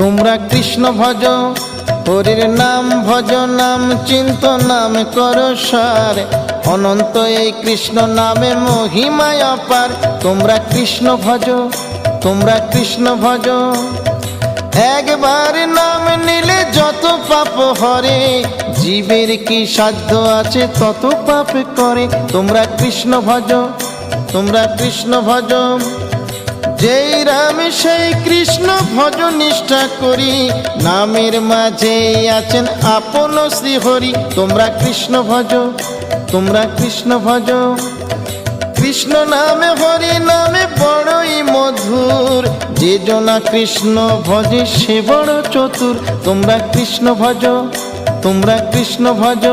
তোমরা কৃষ্ণ ভজ, হরির নাম ভজ, নাম চিন্ত নাম কর সার। অনন্ত এই কৃষ্ণ নামে মহিমায় অপার। তোমরা কৃষ্ণ ভজ, তোমরা কৃষ্ণ ভজ। একবার নাম নিলে যত পাপ হরে, জীবের কি সাধ্য আছে তত পাপ করে। তোমরা কৃষ্ণ ভজ, তোমরা কৃষ্ণ ভজ। যেই রাম সেই কৃষ্ণ ভজ নিষ্ঠা করি, নামের মাঝে আছেন আপন শ্রী হরি। তোমরা কৃষ্ণ ভজ, তোমরা কৃষ্ণ ভজ। কৃষ্ণ নামে হরি নামে বড়ই মধুর, যে জনা কৃষ্ণ ভজে সে বড় চতুর। তোমরা কৃষ্ণ ভজ, তোমরা কৃষ্ণ ভজ।